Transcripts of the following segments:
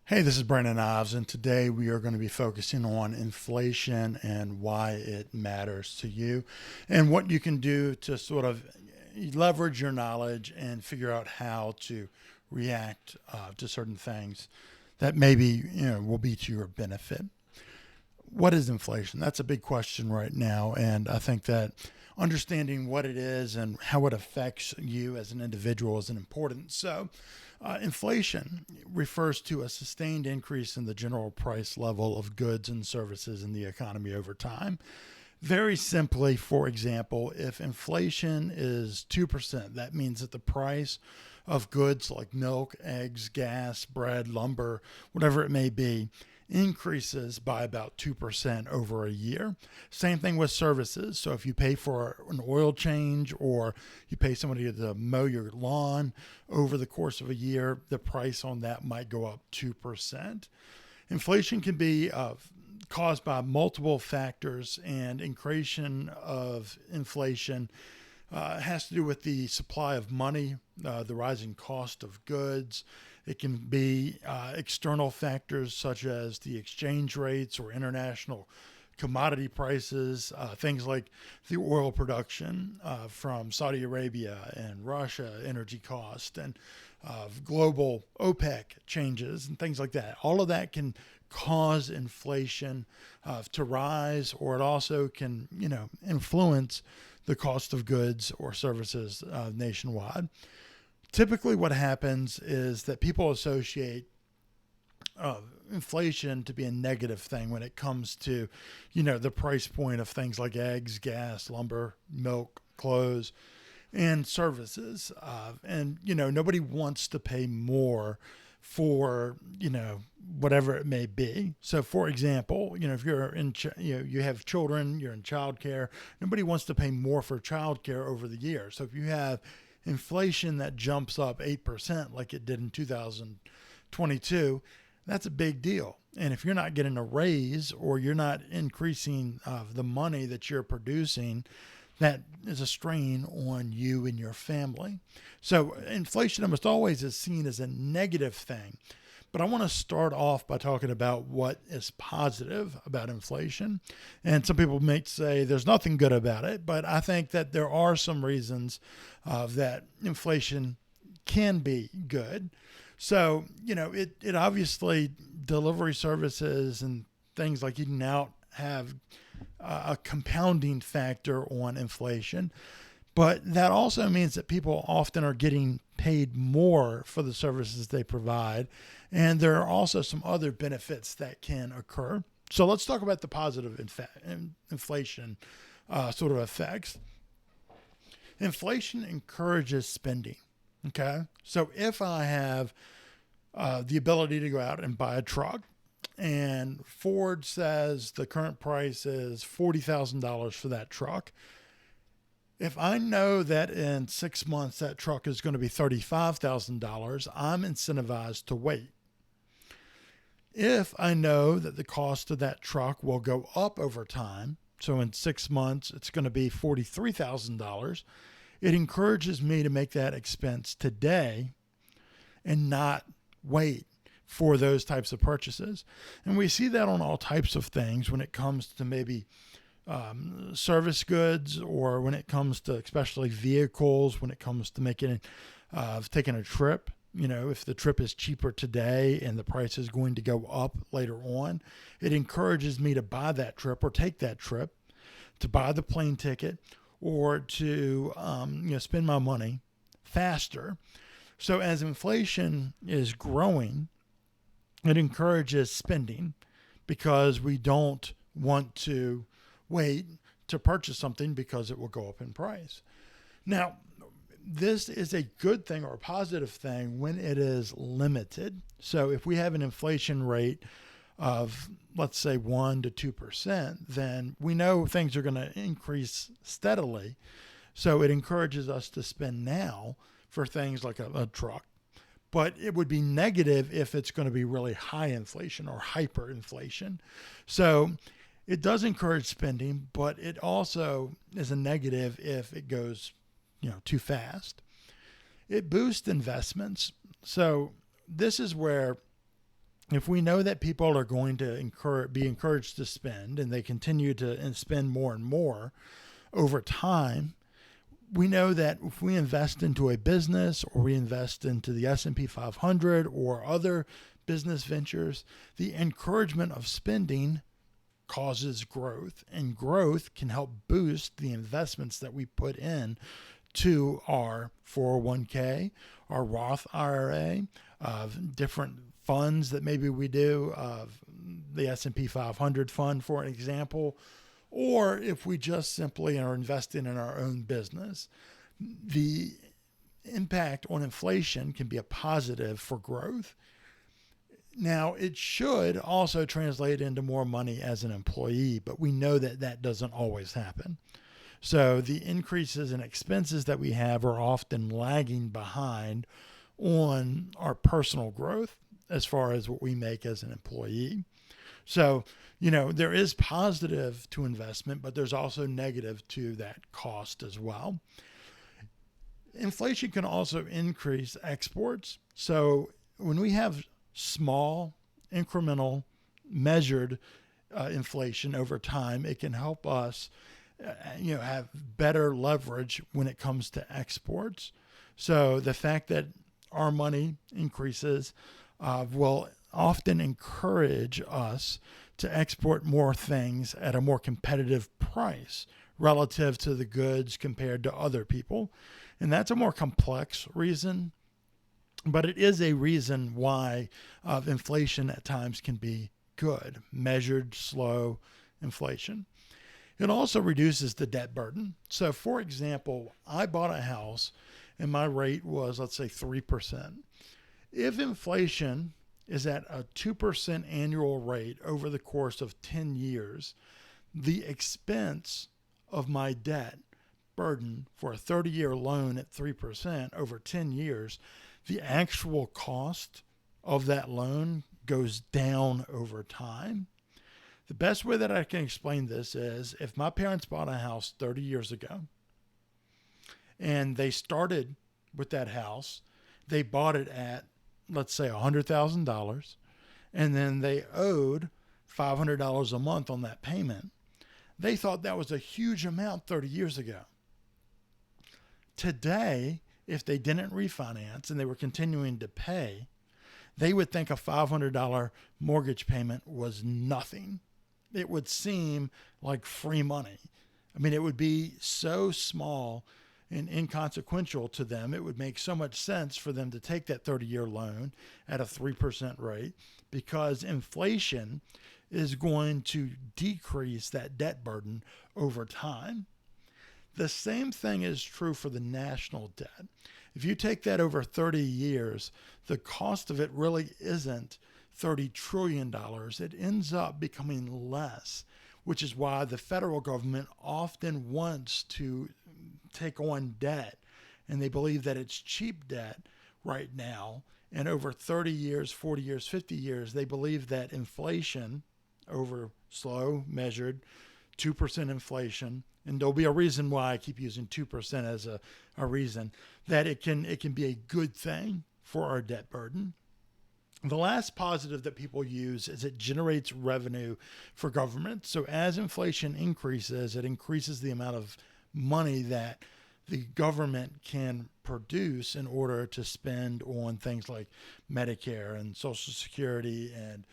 Hey, this is Brandon Ives, and today we are going to be focusing on inflation and why it matters to you and what you can do to sort of leverage your knowledge and figure out how to react to certain things that maybe will be to your benefit. What is inflation? That's a big question right now, and I think that understanding what it is and how it affects you as an individual is important. Inflation refers to a sustained increase in the general price level of goods and services in the economy over time. Very simply, for example, if inflation is 2%, that means that the price of goods like milk, eggs, gas, bread, lumber, whatever it may be, increases by about 2% over a year. Same thing with services. So if you pay for an oil change or you pay somebody to mow your lawn over the course of a year, the price on that might go up 2%. Inflation can be caused by multiple factors, and increase of inflation has to do with the supply of money, the rising cost of goods. It can be external factors such as the exchange rates or international commodity prices, things like the oil production from Saudi Arabia and Russia, energy cost, and global OPEC changes and things like that. All of that can cause inflation to rise, or it also can, influence the cost of goods or services nationwide. Typically, what happens is that people associate uh, inflation to be a negative thing when it comes to, the price point of things like eggs, gas, lumber, milk, clothes, and services. Nobody wants to pay more for, whatever it may be. So, for example, if you're you have children, you're in childcare, nobody wants to pay more for childcare over the year. So, if you have inflation that jumps up 8% like it did in 2022, that's a big deal. And if you're not getting a raise or you're not increasing the money that you're producing, that is a strain on you and your family. So, inflation almost always is seen as a negative thing. But I want to start off by talking about what is positive about inflation. And some people may say there's nothing good about it, but I think that there are some reasons that inflation can be good. So, it obviously, delivery services and things like eating out have a compounding factor on inflation. But that also means that people often are getting paid more for the services they provide. And there are also some other benefits that can occur. So let's talk about the positive inflation sort of effects. Inflation encourages spending. Okay. So if I have the ability to go out and buy a truck, and Ford says the current price is $40,000 for that truck. If I know that in 6 months that truck is going to be $35,000, I'm incentivized to wait. If I know that the cost of that truck will go up over time, so in 6 months it's going to be $43,000, it encourages me to make that expense today and not wait for those types of purchases. And we see that on all types of things when it comes to maybe service goods, or when it comes to especially vehicles, when it comes to taking a trip. If the trip is cheaper today and the price is going to go up later on, it encourages me to buy that trip or take that trip, to buy the plane ticket, or to spend my money faster. So as inflation is growing, it encourages spending because we don't want to wait to purchase something because it will go up in price. Now, this is a good thing or a positive thing when it is limited. So if we have an inflation rate of, let's say, 1 to 2%, then we know things are going to increase steadily. So it encourages us to spend now for things like a truck. But it would be negative if it's going to be really high inflation or hyperinflation. So it does encourage spending, but it also is a negative if it goes, too fast. It boosts investments. So this is where If we know that people are going to be encouraged to spend, and they continue to spend more and more over time, we know that if we invest into a business, or we invest into the S&P 500 or other business ventures, the encouragement of spending causes growth, and growth can help boost the investments that we put in to our 401k, our Roth IRA, of different funds that maybe we do, of the S&P 500 fund, for an example, or if we just simply are investing in our own business. The impact on inflation can be a positive for growth. Now, it should also translate into more money as an employee, but we know that that doesn't always happen. So the increases in expenses that we have are often lagging behind on our personal growth as far as what we make as an employee. So, there is positive to investment, but there's also negative to that cost as well. Inflation can also increase exports. So when we have small, incremental, measured inflation over time, it can help us, have better leverage when it comes to exports. So the fact that our money increases will often encourage us to export more things at a more competitive price relative to the goods compared to other people. And that's a more complex reason, but it is a reason why inflation at times can be good, measured, slow inflation. It also reduces the debt burden. So, for example, I bought a house and my rate was, let's say, 3%. If inflation is at a 2% annual rate over the course of 10 years, the expense of my debt burden for a 30-year loan at 3% over 10 years, the actual cost of that loan goes down over time. The best way that I can explain this is, if my parents bought a house 30 years ago and they started with that house, they bought it at, let's say, $100,000, and then they owed $500 a month on that payment. They thought that was a huge amount 30 years ago. Today, if they didn't refinance and they were continuing to pay, they would think a $500 mortgage payment was nothing. It would seem like free money. I mean, it would be so small and inconsequential to them. It would make so much sense for them to take that 30-year loan at a 3% rate, because inflation is going to decrease that debt burden over time. The same thing is true for the national debt. If you take that over 30 years, the cost of it really isn't $30 trillion. It ends up becoming less, which is why the federal government often wants to take on debt, and they believe that it's cheap debt right now. And over 30 years, 40 years, 50 years, they believe that inflation over slow, measured 2% inflation, and there'll be a reason why I keep using 2% as a reason, that it can be a good thing for our debt burden. The last positive that people use is it generates revenue for government. So as inflation increases, it increases the amount of money that the government can produce in order to spend on things like Medicare and Social Security and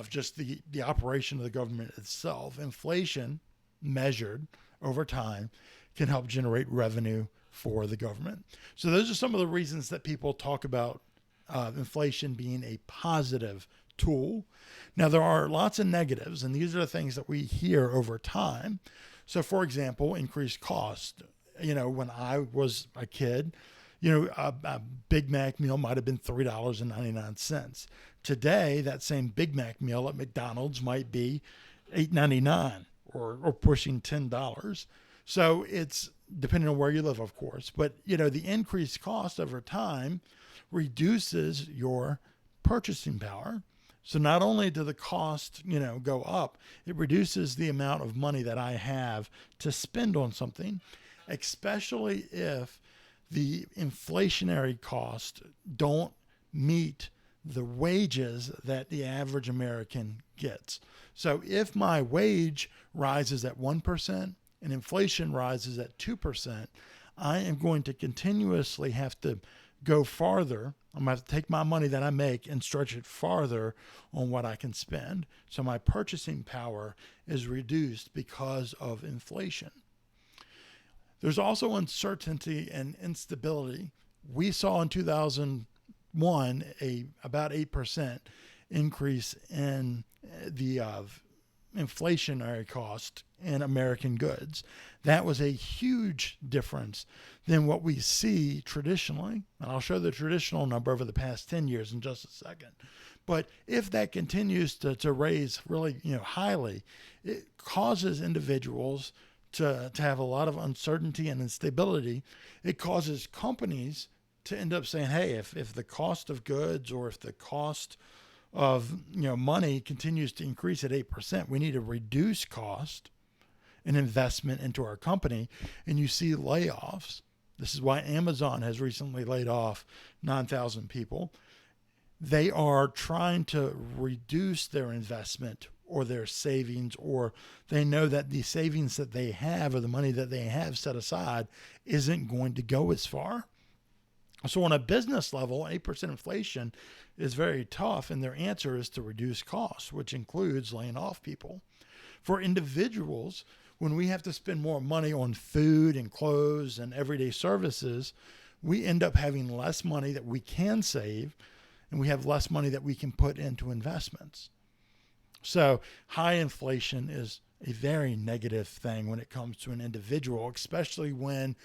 just the operation of the government itself. Inflation measured over time can help generate revenue for the government. So those are some of the reasons that people talk about inflation being a positive tool. Now, there are lots of negatives, and these are the things that we hear over time. So, for example, increased cost. When I was a kid, a Big Mac meal might have been $3.99. Today, that same Big Mac meal at McDonald's might be $8.99 or pushing $10. So it's depending on where you live, of course. But, the increased cost over time reduces your purchasing power. So not only do the cost, go up, it reduces the amount of money that I have to spend on something, especially if the inflationary costs don't meet the wages that the average American gets. So if my wage rises at 1% and inflation rises at 2%, I am going to continuously have to go farther. I'm going to have to take my money that I make and stretch it farther on what I can spend. So my purchasing power is reduced because of inflation. There's also uncertainty and instability. We saw in 2001 about 8% increase in the inflationary cost in American goods. That was a huge difference than what we see traditionally. And I'll show the traditional number over the past 10 years in just a second. But if that continues to raise really highly, it causes individuals to have a lot of uncertainty and instability. It causes companies to end up saying, hey, if the cost of goods or if the cost of money continues to increase at 8%, we need to reduce cost and investment into our company. And you see layoffs. This is why Amazon has recently laid off 9,000 people. They are trying to reduce their investment or their savings, or they know that the savings that they have or the money that they have set aside isn't going to go as far. So on a business level, 8% inflation is very tough, and their answer is to reduce costs, which includes laying off people. For individuals, when we have to spend more money on food and clothes and everyday services, we end up having less money that we can save, and we have less money that we can put into investments. So high inflation is a very negative thing when it comes to an individual, especially when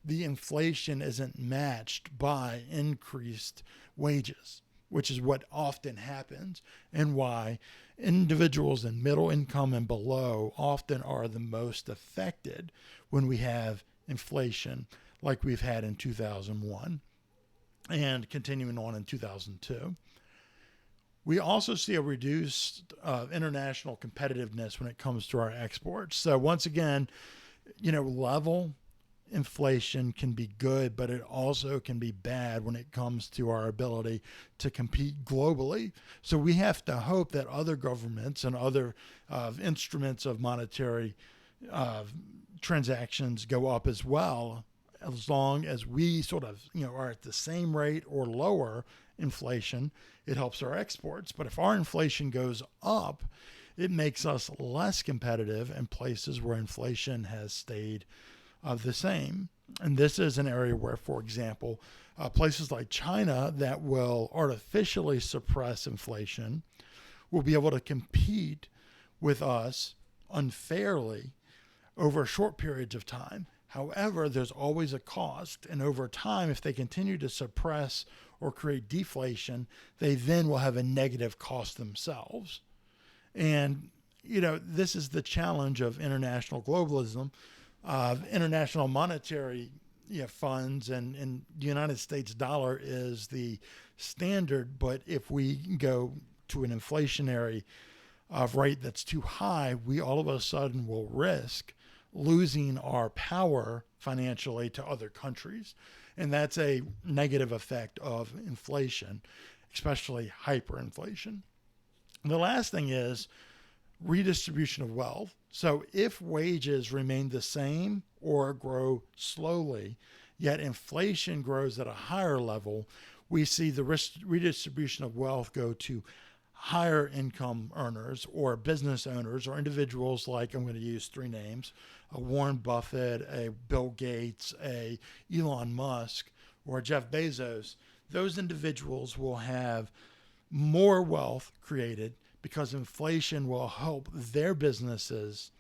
the inflation isn't matched by increased wages, which is what often happens and why individuals in middle income and below often are the most affected when we have inflation like we've had in 2001 and continuing on in 2002. We also see a reduced international competitiveness when it comes to our exports. So once again, level inflation can be good, but it also can be bad when it comes to our ability to compete globally. So we have to hope that other governments and other instruments of monetary transactions go up as well, as long as we sort of are at the same rate or lower inflation. It helps our exports. But if our inflation goes up, it makes us less competitive in places where inflation has stayed the same. And this is an area where, for example, places like China that will artificially suppress inflation will be able to compete with us unfairly over short periods of time. However, there's always a cost. And over time, if they continue to suppress or create deflation, they then will have a negative cost themselves. And, this is the challenge of international globalism, of international monetary funds, and the United States dollar is the standard. But if we go to an inflationary rate that's too high, we all of a sudden will risk losing our power financially to other countries. And that's a negative effect of inflation, especially hyperinflation. And the last thing is redistribution of wealth. So if wages remain the same or grow slowly, yet inflation grows at a higher level, we see the redistribution of wealth go to higher income earners or business owners or individuals like, I'm going to use three names, a Warren Buffett, a Bill Gates, a Elon Musk, or a Jeff Bezos. Those individuals will have more wealth created because inflation will help their businesses,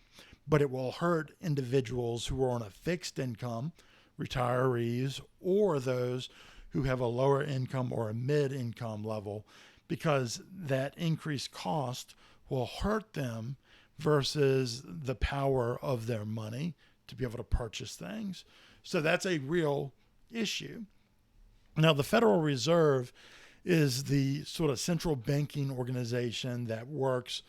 but it will hurt individuals who are on a fixed income, retirees, or those who have a lower income or a mid-income level, because that increased cost will hurt them versus the power of their money to be able to purchase things. So that's a real issue. Now, the Federal Reserve is the sort of central banking organization that works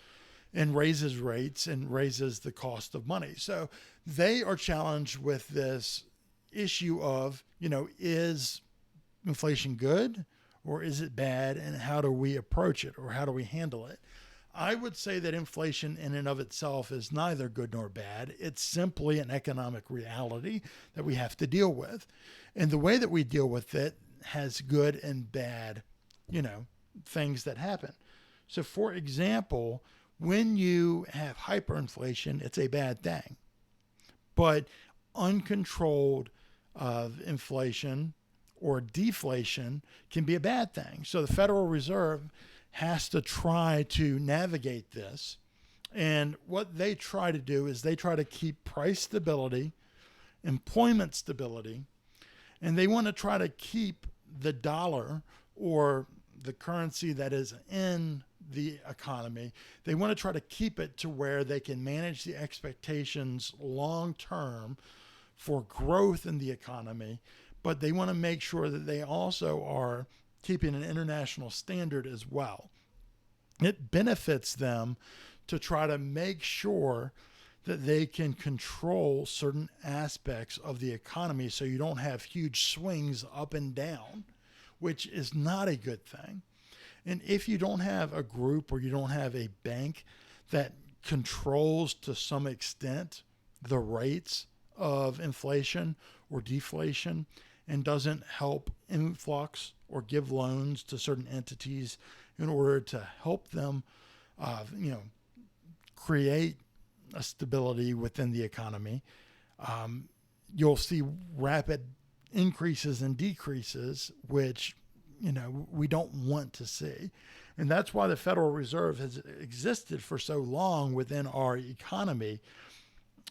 and raises rates and raises the cost of money. So they are challenged with this issue of, is inflation good or is it bad, and how do we approach it, or how do we handle it? I would say that inflation in and of itself is neither good nor bad. It's simply an economic reality that we have to deal with. And the way that we deal with it has good and bad, things that happen. So, for example, when you have hyperinflation, it's a bad thing. But uncontrolled inflation or deflation can be a bad thing. So the Federal Reserve has to try to navigate this. And what they try to do is they try to keep price stability, employment stability, and they want to try to keep the dollar, or the currency that is in the economy, they want to try to keep it to where they can manage the expectations long term for growth in the economy, but they want to make sure that they also are keeping an international standard as well. It benefits them to try to make sure that they can control certain aspects of the economy so you don't have huge swings up and down, which is not a good thing. And if you don't have a group, or you don't have a bank that controls to some extent the rates of inflation or deflation, and doesn't help influx or give loans to certain entities in order to help them, create a stability within the economy, you'll see rapid increases and decreases, which we don't want to see. And that's why the Federal Reserve has existed for so long within our economy.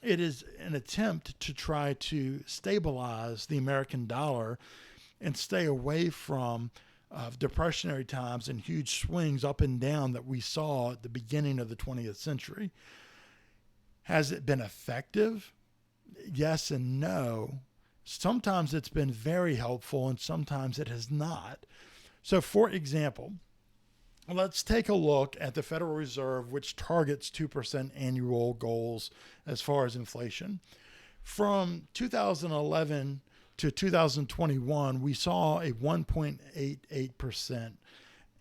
It is an attempt to try to stabilize the American dollar and stay away from depressionary times and huge swings up and down that we saw at the beginning of the 20th century. Has it been effective? Yes and no. Sometimes it's been very helpful, and sometimes it has not. So, for example, let's take a look at the Federal Reserve, which targets 2% annual goals as far as inflation. From 2011 to 2021, we saw a 1.88%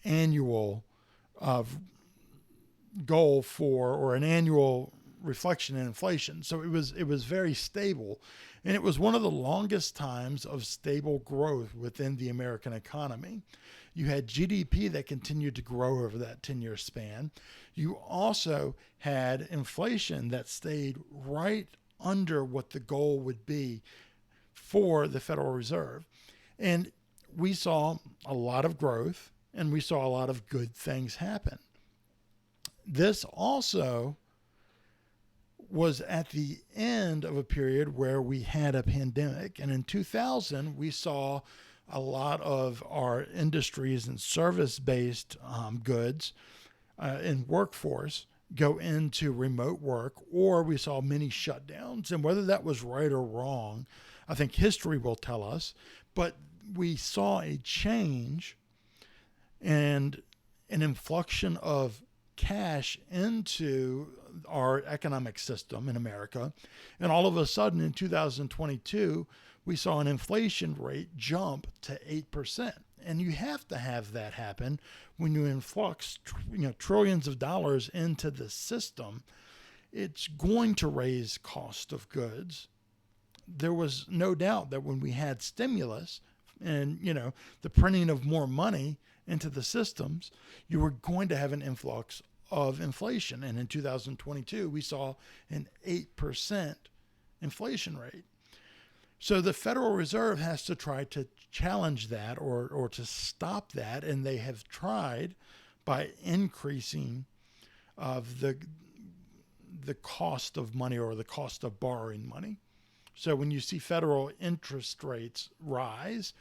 annual goal for, or an annual reflection in inflation. So it was very stable, and it was one of the longest times of stable growth within the American economy. You had GDP that continued to grow over that 10-year span. You also had inflation that stayed right under what the goal would be for the Federal Reserve. And we saw a lot of growth, and we saw a lot of good things happen. This also was at the end of a period where we had a pandemic. And in 2000, we saw a lot of our industries and service-based goods and workforce go into remote work, or we saw many shutdowns. And whether that was right or wrong, I think history will tell us. But we saw a change and an inflection of cash into our economic system in America. And all of a sudden in 2022, we saw an inflation rate jump to 8%. And you have to have that happen when you influx, trillions of dollars into the system. It's going to raise cost of goods. There was no doubt that when we had stimulus and, the printing of more money into the systems, you were going to have an influx of inflation. And in 2022, we saw an 8% inflation rate. So the Federal Reserve has to try to challenge that, or to stop that. And they have tried by increasing of the cost of money, or the cost of borrowing money. So when you see federal interest rates rise,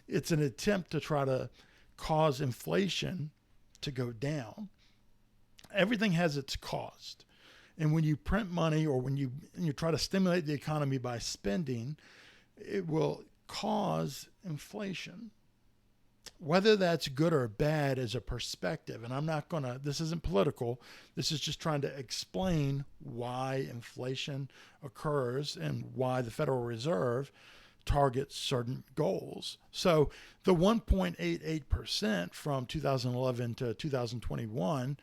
it's an attempt to try to cause inflation to go down. Everything has its cost. And when you print money, or when you try to stimulate the economy by spending, it will cause inflation. Whether that's good or bad is a perspective. And this isn't political. This is just trying to explain why inflation occurs and why the Federal Reserve target certain goals. So the 1.88% from 2011 to 2021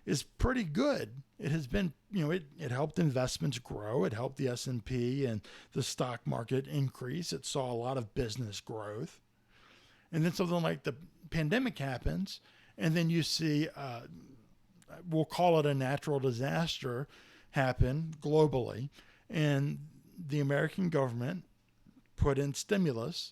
is pretty good. It has been, it helped investments grow. It helped the S&P and the stock market increase. It saw a lot of business growth. And then something like the pandemic happens, and then you see, we'll call it a natural disaster happen globally. And the American government put in stimulus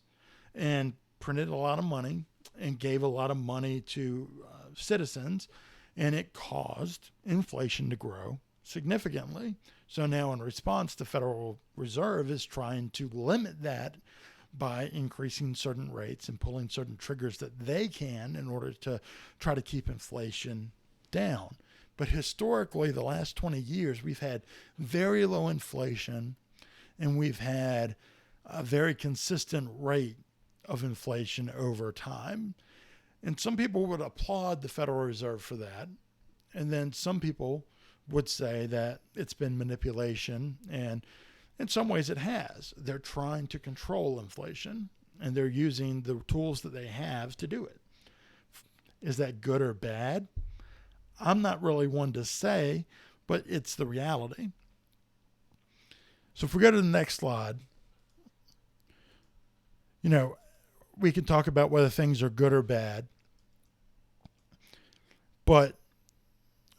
and printed a lot of money and gave a lot of money to citizens, and it caused inflation to grow significantly. So now in response, the Federal Reserve is trying to limit that by increasing certain rates and pulling certain triggers that they can in order to try to keep inflation down. But historically, the last 20 years, we've had very low inflation, and we've had a very consistent rate of inflation over time. And some people would applaud the Federal Reserve for that. And then some people would say that it's been manipulation, and in some ways it has. They're trying to control inflation, and they're using the tools that they have to do it. Is that good or bad? I'm not really one to say, but it's the reality. So if we go to the next slide, we can talk about whether things are good or bad, but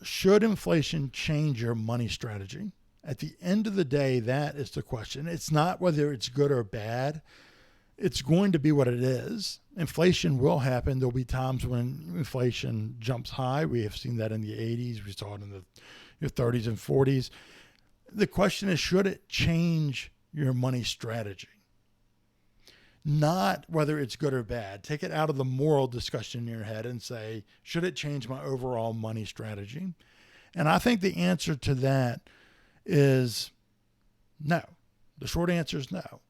should inflation change your money strategy? At the end of the day, that is the question. It's not whether it's good or bad. It's going to be what it is. Inflation will happen. There'll be times when inflation jumps high. We have seen that in the 80s. We saw it in the 30s and 40s. The question is, should it change your money strategy? Not whether it's good or bad. Take it out of the moral discussion in your head and say, should it change my overall money strategy? And I think the answer to that is no. The short answer is no.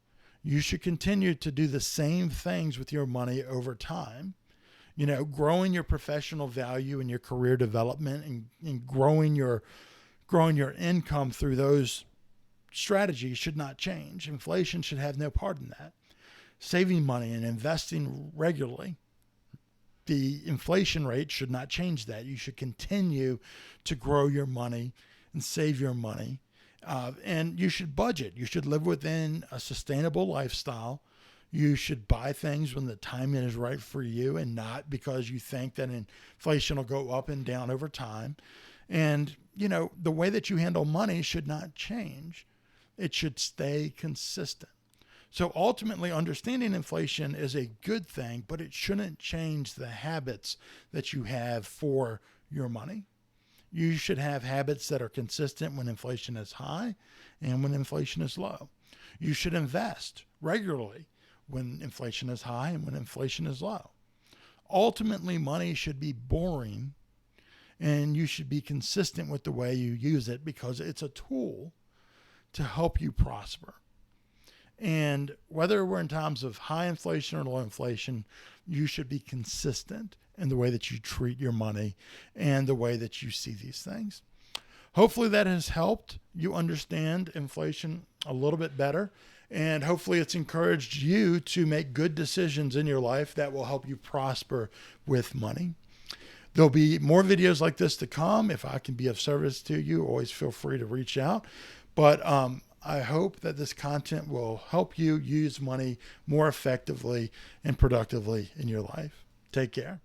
You should continue to do the same things with your money over time. Growing your professional value and your career development and growing your income through those strategies should not change. Inflation should have no part in that. Saving money and investing regularly, the inflation rate should not change that. You should continue to grow your money and save your money. And you should budget. You should live within a sustainable lifestyle. You should buy things when the timing is right for you and not because you think that inflation will go up and down over time. And, the way that you handle money should not change. It should stay consistent. So ultimately, understanding inflation is a good thing, but it shouldn't change the habits that you have for your money. You should have habits that are consistent when inflation is high and when inflation is low. You should invest regularly when inflation is high and when inflation is low. Ultimately, money should be boring, and you should be consistent with the way you use it because it's a tool to help you prosper. And whether we're in times of high inflation or low inflation, you should be consistent in the way that you treat your money and the way that you see these things. Hopefully that has helped you understand inflation a little bit better. And hopefully it's encouraged you to make good decisions in your life that will help you prosper with money. There'll be more videos like this to come. If I can be of service to you, always feel free to reach out. But I hope that this content will help you use money more effectively and productively in your life. Take care.